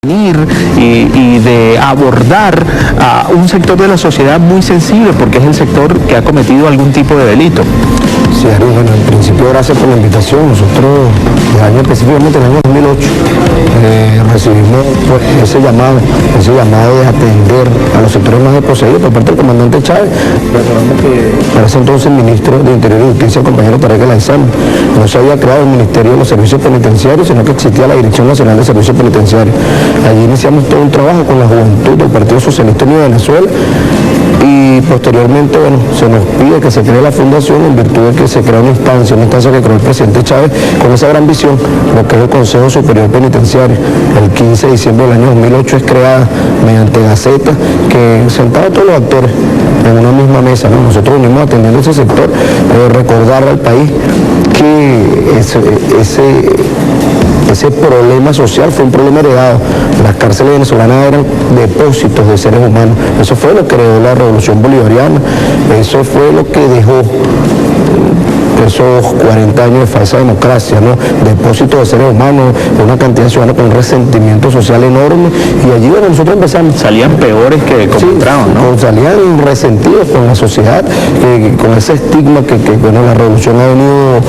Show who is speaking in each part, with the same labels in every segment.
Speaker 1: y de abordar a un sector de la sociedad muy sensible, porque es el sector que ha cometido algún tipo de delito.
Speaker 2: Sí, Ari, bueno, en principio gracias por la invitación. Nosotros el año específicamente en el año 2008 recibimos pues, ese llamado de atender a los sectores más desposeídos por parte del comandante Chávez. Recordamos que para ese entonces ministro de Interior y Justicia, el compañero Tarek El Aizami, no se había creado el Ministerio de los Servicios Penitenciarios, sino que existía la Dirección Nacional de Servicios Penitenciarios. Allí iniciamos todo un trabajo con la juventud del Partido Socialista Unido de Venezuela y posteriormente, bueno, se nos pide que se cree la fundación en virtud de que se crea una instancia que creó el presidente Chávez con esa gran visión, lo que es el Consejo Superior Penitenciario. El 15 de diciembre del año 2008 es creada mediante Gaceta, que sentaba a todos los actores en una misma mesa, ¿no? Nosotros venimos atendiendo ese sector, recordarle al país que ese problema social fue un problema heredado. Las cárceles venezolanas eran depósitos de seres humanos. Eso fue lo que creó la Revolución Bolivariana. Eso fue lo que dejó esos 40 años de falsa democracia, ¿no? Depósitos de seres humanos, una cantidad de ciudadanos con un resentimiento social enorme, y allí, bueno, nosotros empezamos.
Speaker 1: Salían peores que como entraban, ¿no?
Speaker 2: Salían resentidos con la sociedad, con ese estigma que bueno, la revolución ha venido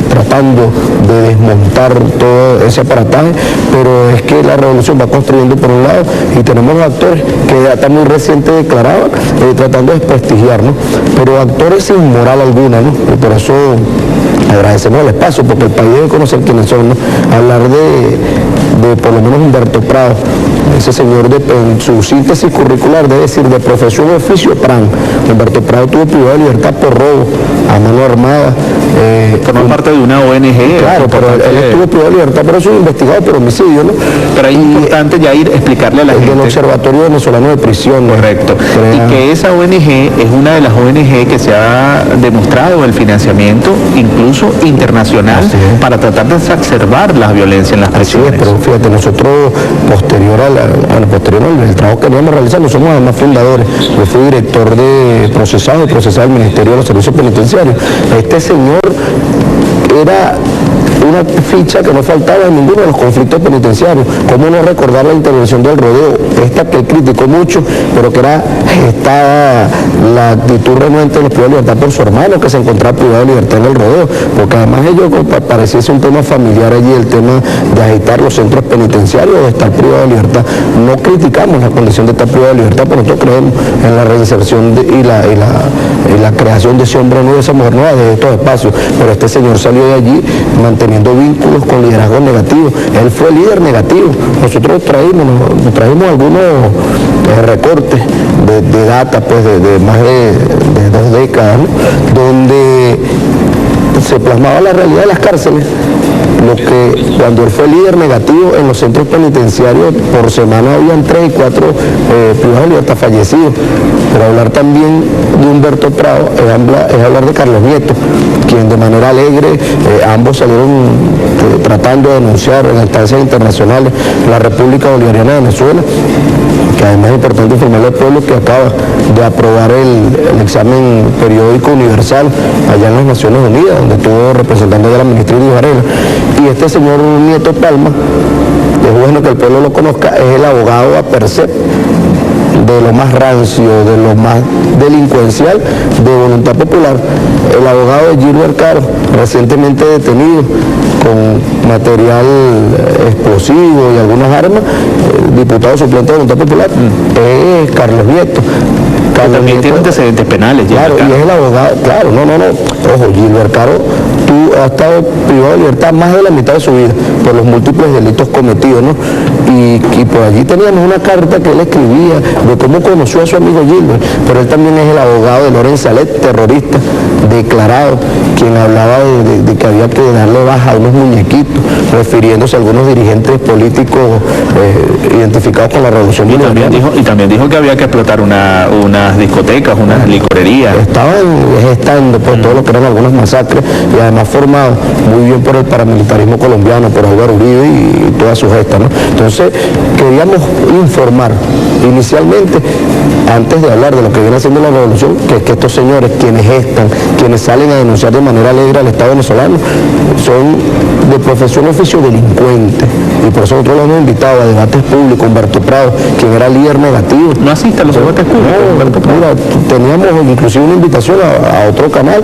Speaker 2: tratando de desmontar todo ese aparataje, pero es que la revolución va construyendo por un lado, y tenemos actores que hasta muy reciente declaraban, tratando de desprestigiar, ¿no? Pero actores sin moral alguna, ¿no? Y por eso agradecemos el espacio, porque el país debe conocer quiénes son, ¿no? Hablar de por lo menos Humberto Prado, ese señor en su síntesis curricular debe decir de profesión y oficio PRAN. Humberto Prado tuvo privada de libertad por robo a mano armada.
Speaker 1: Formó parte de una ONG.
Speaker 2: Claro, pero él estuvo privado de libertad, pero eso es investigado por homicidio, ¿no?
Speaker 1: Pero es importante ya ir explicarle a la gente.
Speaker 2: Del Observatorio Venezolano de Prisión, ¿no?
Speaker 1: Correcto. Y que esa ONG es una de las ONG que se ha demostrado el financiamiento, incluso internacional, para tratar de exacerbar la violencia en las prisiones.
Speaker 2: Así es, pero fíjate, nosotros posterior al trabajo que veníamos realizando, somos además fundadores. Yo fui director de procesado del Ministerio de los Servicios Penitenciarios. Este señor era una ficha que no faltaba en ninguno de los conflictos penitenciarios. ¿Cómo no recordar la intervención del rodeo? Esta que él criticó mucho, pero que era gestada la actitud renuente de los privados de libertad por su hermano, que se encontraba privado de libertad en el rodeo, porque además ellos pareciese un tema familiar allí, el tema de agitar los centros penitenciarios, de estar privado de libertad. No criticamos la condición de estar privado de libertad, pero nosotros creemos en la reinserción y la creación de ese hombre nuevo, de esa mujer nueva, de estos espacios. Pero este señor salió de allí manteniendo vínculos con liderazgos negativos. Él fue líder negativo. Nosotros trajimos algunos recortes de data, pues de más de 2 décadas, ¿no? Donde se plasmaba la realidad de las cárceles, lo que cuando él fue líder negativo en los centros penitenciarios, por semana habían 3 y 4 privados de libertad fallecidos. Pero hablar también de Humberto Prado es hablar de Carlos Nieto, quien de manera alegre, ambos salieron tratando de denunciar en instancias internacionales la República Bolivariana de Venezuela, que además es importante informarle al pueblo que acaba de aprobar el examen periódico universal allá en las Naciones Unidas, donde estuvo representando a la ministra Iris Varela. Y este señor Nieto Palma, es bueno que el pueblo lo conozca, es el abogado a percep de lo más rancio, de lo más delincuencial de Voluntad Popular. El abogado de Gilbert Caro, recientemente detenido con material explosivo y algunas armas, diputado suplente de Voluntad Popular, es Carlos Nieto.
Speaker 1: También tiene antecedentes penales.
Speaker 2: Claro, y es el abogado, claro, no. Ojo, Gilbert Caro ha estado privado de libertad más de la mitad de su vida por los múltiples delitos cometidos, ¿no? Y por allí teníamos una carta que él escribía de cómo conoció a su amigo Gilbert, pero él también es el abogado de Lorenz Salet, terrorista declarado, quien hablaba de que había que darle baja a unos muñequitos, refiriéndose a algunos dirigentes políticos identificados con la Revolución Bolivariana.
Speaker 1: Y también dijo que había que explotar unas discotecas, unas licorerías.
Speaker 2: Estaban gestando pues todo lo que eran algunas masacres, y además además formado muy bien por el paramilitarismo colombiano, por Álvaro Uribe y toda su gesta, ¿no? Entonces, queríamos informar inicialmente, antes de hablar de lo que viene haciendo la revolución, que es que estos señores, quienes gestan, quienes salen a denunciar de manera alegre al Estado venezolano, son de profesión oficio delincuentes, y por eso nosotros lo hemos invitado a debates públicos. Humberto Prado, quien era líder negativo.
Speaker 1: ¿No asiste a los debates públicos?
Speaker 2: No, mira, teníamos inclusive una invitación a otro canal,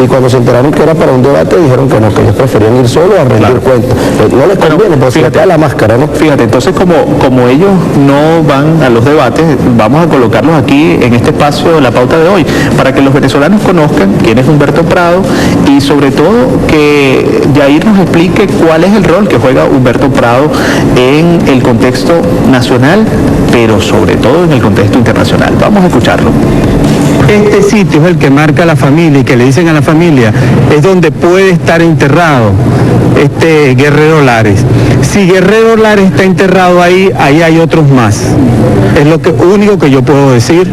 Speaker 2: y cuando se enteraron que era para un debate dijeron que no, que ellos preferían ir solos a rendir cuentas. No les conviene, pero fíjate, se les da la máscara, ¿no?
Speaker 1: Fíjate, entonces como ellos no van a los debates, vamos a colocarlos aquí en este espacio, la pauta de hoy, para que los venezolanos conozcan quién es Humberto Prado, y sobre todo que Yair nos explique cuál es el rol que juega Humberto Prado en el contexto nacional, pero sobre todo en el contexto internacional. Vamos a escucharlo.
Speaker 3: Este sitio es el que marca a la familia, y que le dicen a la familia, es donde puede estar enterrado este Guerrero Lares. Si Guerrero Lares está enterrado ahí, ahí hay otros más. Es lo único que yo puedo decir,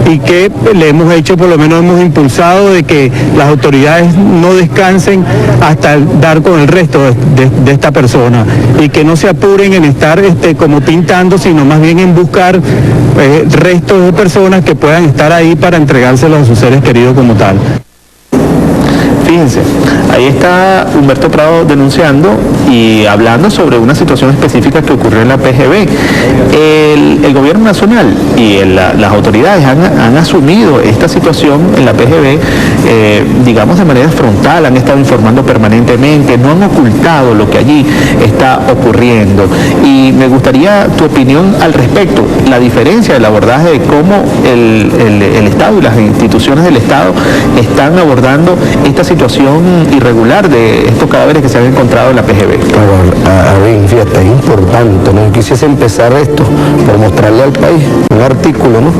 Speaker 3: y que le hemos hecho, por lo menos hemos impulsado de que las autoridades no descansen hasta dar con el resto de esta persona, y que no se apuren en estar como pintando, sino más bien en buscar restos de personas que puedan estar ahí para entregárselos a sus seres queridos como tal.
Speaker 1: Fíjense, ahí está Humberto Prado denunciando y hablando sobre una situación específica que ocurrió en la PGB. El gobierno nacional y las autoridades han asumido esta situación en la PGB, digamos de manera frontal, han estado informando permanentemente, no han ocultado lo que allí está ocurriendo. Y me gustaría tu opinión al respecto, la diferencia del abordaje de cómo el Estado y las instituciones del Estado están abordando esta situación irregular de estos cadáveres que se han encontrado en la PGB.
Speaker 2: A ver, fíjate, es importante, ¿no? Yo quisiese empezar esto por mostrarle al país un artículo, ¿no?,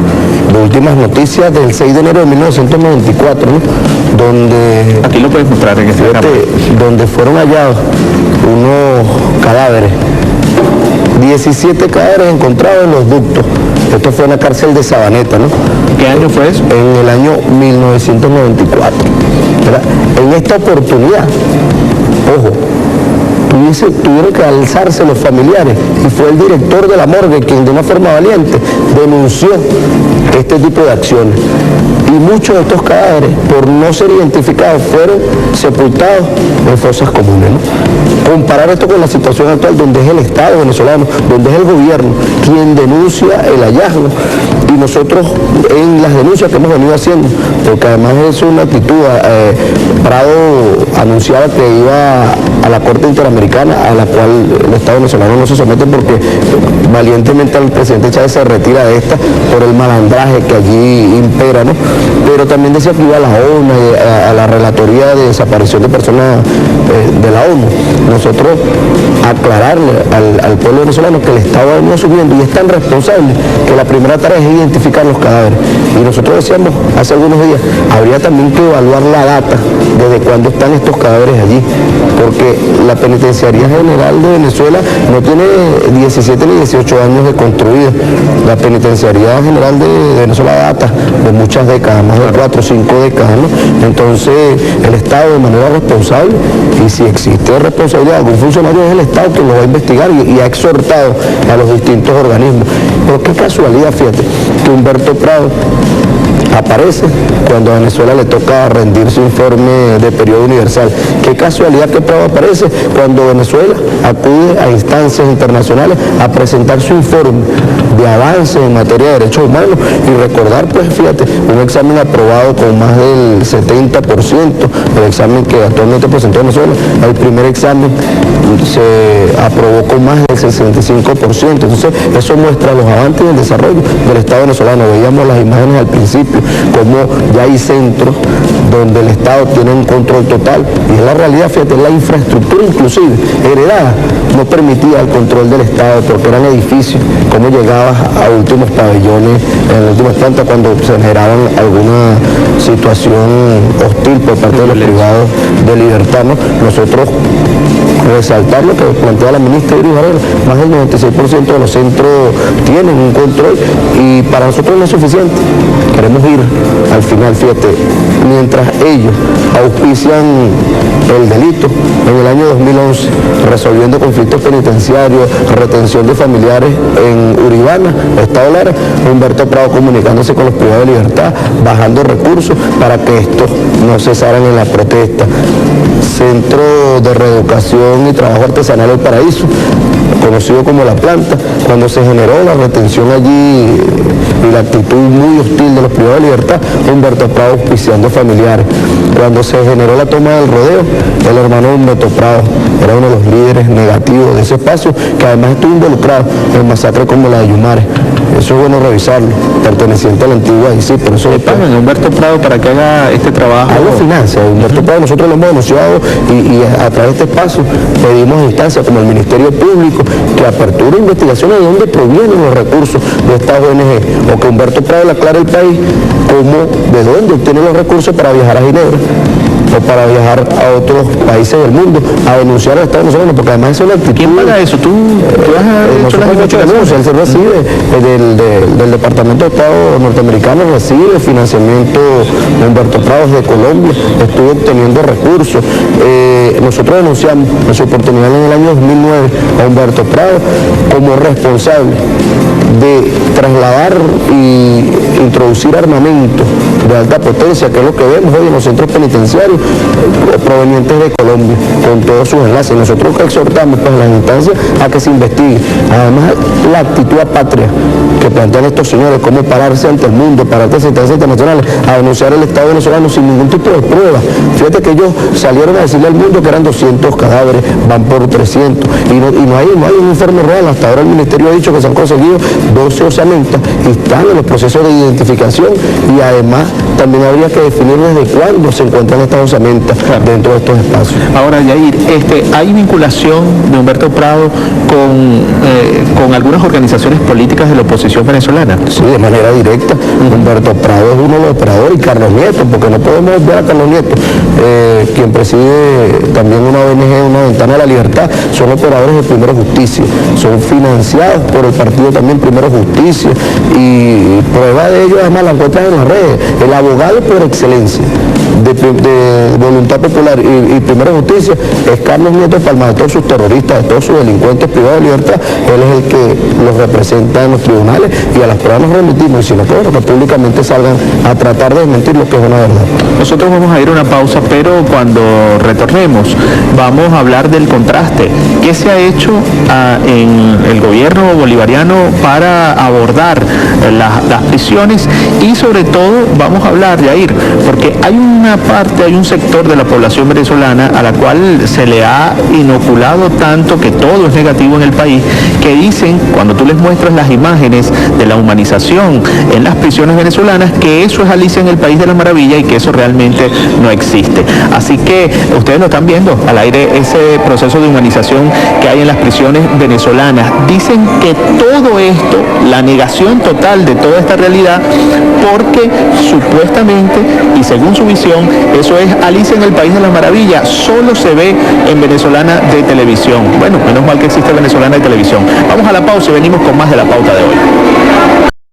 Speaker 2: de últimas noticias del 6 de enero de 1994, ¿no?, donde...
Speaker 1: Aquí lo puedes mostrar en este
Speaker 2: fíjate, donde fueron hallados unos cadáveres, 17 cadáveres encontrados en los ductos. Esto fue en la cárcel de Sabaneta, ¿no?
Speaker 1: ¿Qué año fue eso?
Speaker 2: En el año 1994. ¿Verdad? En esta oportunidad, ojo, tuvieron que alzarse los familiares, y fue el director de la morgue quien de una forma valiente denunció este tipo de acciones. Y muchos de estos cadáveres, por no ser identificados, fueron sepultados en fosas comunes, ¿no? Comparar esto con la situación actual, donde es el Estado venezolano, donde es el gobierno quien denuncia el hallazgo, y nosotros en las denuncias que hemos venido haciendo, porque además es una actitud, Prado anunciaba que iba a la Corte Interamericana, a la cual el Estado venezolano no se somete porque valientemente el presidente Chávez se retira de esta por el malandraje que allí impera, ¿no? Pero también decía que iba a la ONU, a la Relatoría de Desaparición de Personas de la ONU. Nosotros aclararle al pueblo venezolano que el Estado ha venido asumiendo, y es tan responsable que la primera tarea es identificar los cadáveres. Y nosotros decíamos hace algunos días, habría también que evaluar la data, desde cuándo están estos cadáveres allí, porque la Penitenciaría General de Venezuela no tiene 17 ni 18 años de construida. La Penitenciaría General de Venezuela data de muchas décadas, más de 4 o 5 décadas, ¿no? Entonces, el Estado de manera responsable, y si existe responsabilidad de algún funcionario, es el Estado quien lo va a investigar, y ha exhortado a los distintos organismos. Pero qué casualidad, fíjate, que Humberto Prado aparece cuando a Venezuela le toca rendir su informe de periodo universal. Qué casualidad que Prado aparece cuando Venezuela acude a instancias internacionales a presentar su informe de avance en materia de derechos humanos, y recordar, pues fíjate, un examen aprobado con más del 70%, el examen que actualmente presentó Venezuela, el primer examen se aprobó con más del 65%. Entonces, eso muestra los avances y el desarrollo del Estado venezolano. Veíamos las imágenes al principio, como ya hay centros donde el Estado tiene un control total, y es la realidad, fíjate, la infraestructura inclusive heredada no permitía el control del Estado, porque eran edificios, como llegabas a últimos pabellones, en las últimas plantas, cuando se generaban alguna situación hostil por parte de los privados de libertad, ¿no? Nosotros resaltar lo que plantea la ministra Iris Barrera, más del 96% de los centros tienen un control, y para nosotros no es suficiente. Queremos ir al final, fíjate, mientras ellos auspician el delito, en el año 2011, resolviendo conflictos penitenciarios, retención de familiares en Uribana, Estado Lara, Humberto Prado comunicándose con los privados de libertad, bajando recursos para que estos no cesaran en la protesta. Centro de Reeducación y Trabajo Artesanal El Paraíso, conocido como La Planta, cuando se generó la retención allí y la actitud muy hostil de los privados de libertad, Humberto Prado auspiciando familiares. Cuando se generó la toma del Rodeo, el hermano Humberto Prado era uno de los líderes negativos de ese espacio, que además estuvo involucrado en masacres como la de Yumare. Eso es bueno revisarlo, perteneciente a la antigua ICI, por eso...
Speaker 1: ¿Pagan a Humberto Prado para que haga este trabajo?
Speaker 2: Algo financia. Humberto Prado nosotros lo hemos denunciado y a través de este espacio pedimos instancias como el Ministerio Público que aperture investigaciones de dónde provienen los recursos de estas ONG, o que Humberto Prado le aclare al país de dónde obtiene los recursos para viajar a Ginebra o para viajar a otros países del mundo a denunciar al Estado venezolano, porque además es una actitud...
Speaker 1: ¿Quién paga eso? ¿Tú has hecho las investigaciones?
Speaker 2: Él se recibe del Departamento de Estado norteamericano, recibe financiamiento de Humberto Prado de Colombia, estuvo obteniendo recursos. Nosotros denunciamos en su oportunidad en el año 2009 a Humberto Prado como responsable de trasladar y introducir armamento de alta potencia, que es lo que vemos hoy en los centros penitenciarios provenientes de Colombia, con todos sus enlaces. Nosotros exhortamos pues, a las instancias a que se investigue. Además, la actitud apátrida que plantean estos señores, cómo pararse ante el mundo, pararse ante instancias internacionales, a denunciar el Estado venezolano sin ningún tipo de prueba. Fíjate que ellos salieron a decirle al mundo que eran 200 cadáveres, van por 300, y no hay un informe real. Hasta ahora el Ministerio ha dicho que se han conseguido 12 osamentas y están en los procesos de identificación, y además también habría que definir desde cuándo se encuentran estas osamentas dentro de estos espacios.
Speaker 1: Ahora, Yair, ¿hay vinculación de Humberto Prado con algunas organizaciones políticas de la oposición venezolana?
Speaker 2: Sí, de manera directa. Humberto Prado es uno de los operadores, y Carlos Nieto, porque no podemos ver a Carlos Nieto, quien preside también una ONG, una Ventana de la Libertad, son operadores de Primero Justicia, son financiados por el partido también Primero Justicia, y prueba de ello además la encuentran en las redes. El abogado por excelencia de Voluntad Popular y Primera Justicia es Carlos Nieto Palma, de todos sus terroristas, de todos sus delincuentes privados de libertad. Él es el que los representa en los tribunales, y a las pruebas nos remitimos, y si no, pues, que públicamente salgan a tratar de desmentir lo que es una verdad.
Speaker 1: Nosotros vamos a ir a una pausa, pero cuando retornemos vamos a hablar del contraste. ¿Qué se ha hecho en el gobierno bolivariano para abordar las prisiones? Y sobre todo vamos a hablar, Yair, porque hay un sector de la población venezolana a la cual se le ha inoculado tanto que todo es negativo en el país, que dicen, cuando tú les muestras las imágenes de la humanización en las prisiones venezolanas, que eso es Alicia en el País de la Maravilla y que eso realmente no existe. Así que ustedes lo están viendo al aire, ese proceso de humanización que hay en las prisiones venezolanas. Dicen que todo esto, la negación total de toda esta realidad, porque supuestamente y según su visión, eso es Alicia en el País de la Maravilla, solo se ve en Venezolana de Televisión. Bueno, menos mal que existe Venezolana de Televisión. Vamos a la pausa y venimos con más de La Pauta de hoy.